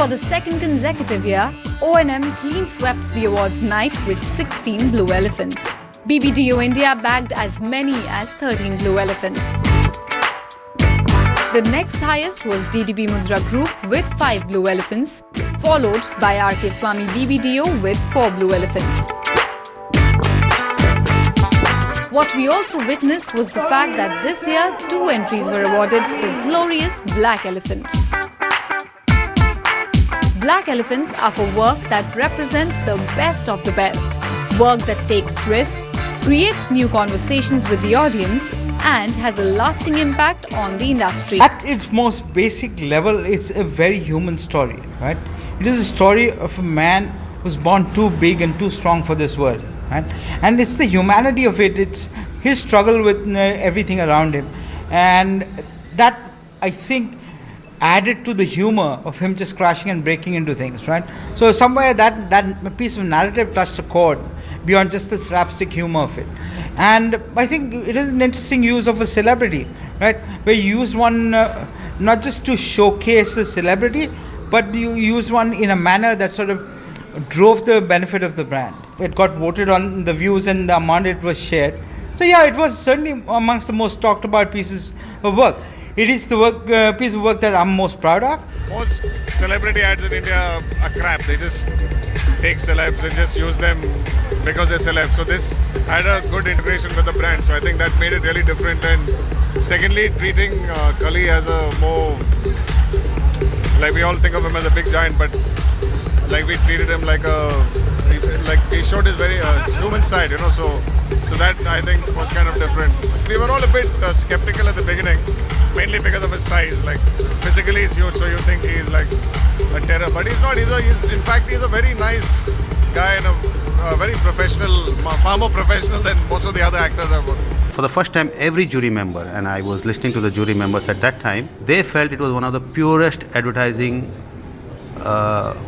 the second consecutive year, O&M clean swept the awards night with 16 blue elephants. BBDO India bagged as many as 13 blue elephants. The next highest was DDB Mudra Group with 5 blue elephants, followed by RK Swami BBDO with 4 blue elephants. What we also witnessed was the fact that this year 2 entries were awarded the Kyoorius Black Elephant. Black elephants are for work that represents the best of the best, work that takes risks, creates new conversations with the audience, and has a lasting impact on the industry. At its most basic level, it's a very human story, right? It is a story of a man who's born too big and too strong for this world, right? And it's the humanity of it. It's his struggle with everything around him, and that, I think, added to the humor of him just crashing and breaking into things, right? So somewhere that piece of narrative touched a chord beyond just the slapstick humor of it. And I think it is an interesting use of a celebrity, right? Where you use one not just to showcase a celebrity, but you use one in a manner that sort of drove the benefit of the brand. It got voted on the views and the amount it was shared. So yeah, it was certainly amongst the most talked about pieces of work. It is the piece of work that I'm most proud of. Most celebrity ads in India are crap. They just take celebs and just use them because they're celebs. So this had a good integration with the brand. So I think that made it really different. And secondly, treating Kali as a more, like we all think of him as a big giant, but like we treated him like he showed his very human side, so that I think was kind of different. We were all a bit skeptical at the beginning, mainly because of his size. Like physically he's huge, so you think he's like a terror, but he's not. In fact he's a very nice guy and a very professional, far more professional than most of the other actors I've worked. For the first time, every jury member, and I was listening to the jury members at that time, they felt it was one of the purest advertising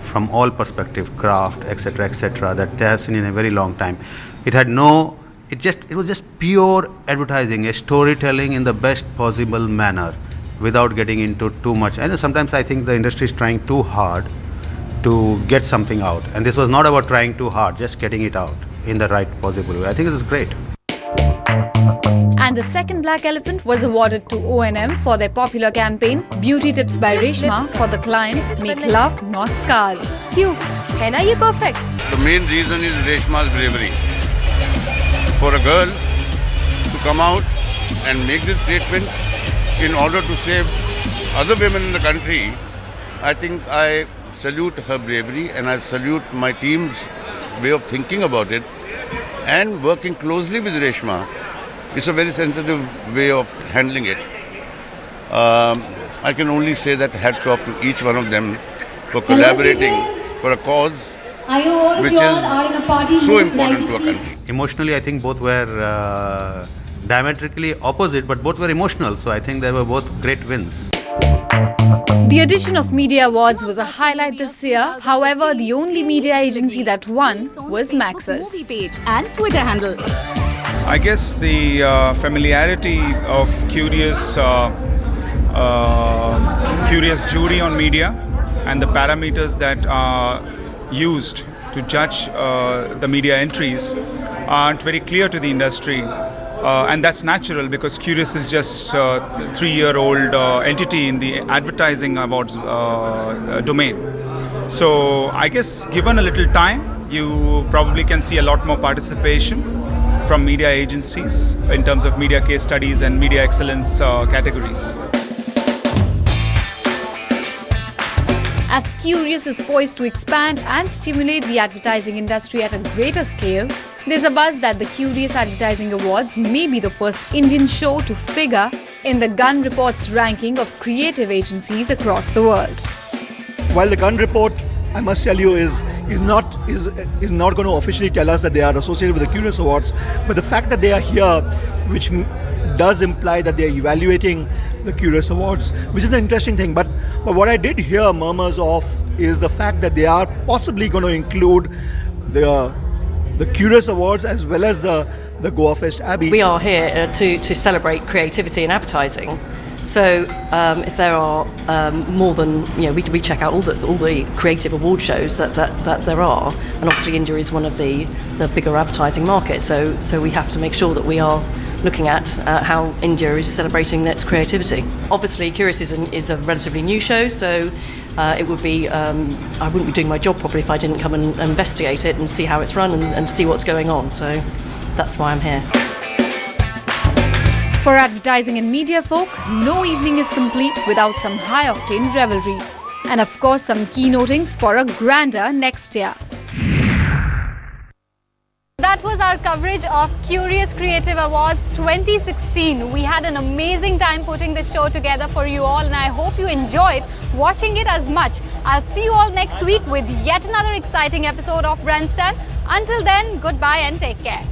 from all perspective, craft, etc., that they have seen in a very long time. It was just pure advertising, a storytelling in the best possible manner, without getting into too much. And sometimes I think the industry is trying too hard to get something out, and this was not about trying too hard, just getting it out in the right possible way. I think it is great. And the second Black Elephant was awarded to O&M for their popular campaign Beauty Tips by Reshma for the client Make Love Not Scars. You, henna ye perfect. The main reason is Reshma's bravery. For a girl to come out and make this statement in order to save other women in the country, I think I salute her bravery, and I salute my team's way of thinking about it and working closely with Reshma. It's a very sensitive way of handling it. I can only say that hats off to each one of them for collaborating for a cause which is so important to our country. Emotionally, I think both were diametrically opposite, but both were emotional. So I think they were both great wins. The edition of Media Awards was a highlight this year. However, the only media agency that won was Maxis. Page and Twitter handle. I guess the familiarity of Kyoorius jury on media and the parameters that are used to judge the media entries aren't very clear to the industry. And that's natural because Kyoorius is just a 3-year-old entity in the advertising awards domain. So I guess given a little time, you probably can see a lot more participation from media agencies in terms of media case studies and media excellence categories. As Kyoorius is poised to expand and stimulate the advertising industry at a greater scale, there's a buzz that the Kyoorius Advertising Awards may be the first Indian show to figure in the Gun Report's ranking of creative agencies across the world. While the Gun Report, I must tell you, is not going to officially tell us that they are associated with the Kyoorius Awards, but the fact that they are here, which does imply that they are evaluating the Kyoorius Awards, which is an interesting thing. But what I did hear murmurs of is the fact that they are possibly going to include the Kyoorius Awards as well as the Goa Fest Abbey. We are here to celebrate creativity in advertising, So if there are more than, we check out all the creative award shows that there are, and obviously India is one of the bigger advertising markets. So we have to make sure that we are looking at how India is celebrating its creativity. Obviously, Kyoorius is a relatively new show, so it would be I wouldn't be doing my job properly if I didn't come and investigate it and see how it's run and see what's going on. So that's why I'm here. For advertising and media folk, no evening is complete without some high-octane revelry. And of course, some keynotings for a grander next year. That was our coverage of Kyoorius Creative Awards 2016. We had an amazing time putting this show together for you all, and I hope you enjoyed watching it as much. I'll see you all next week with yet another exciting episode of Grandstand. Until then, goodbye and take care.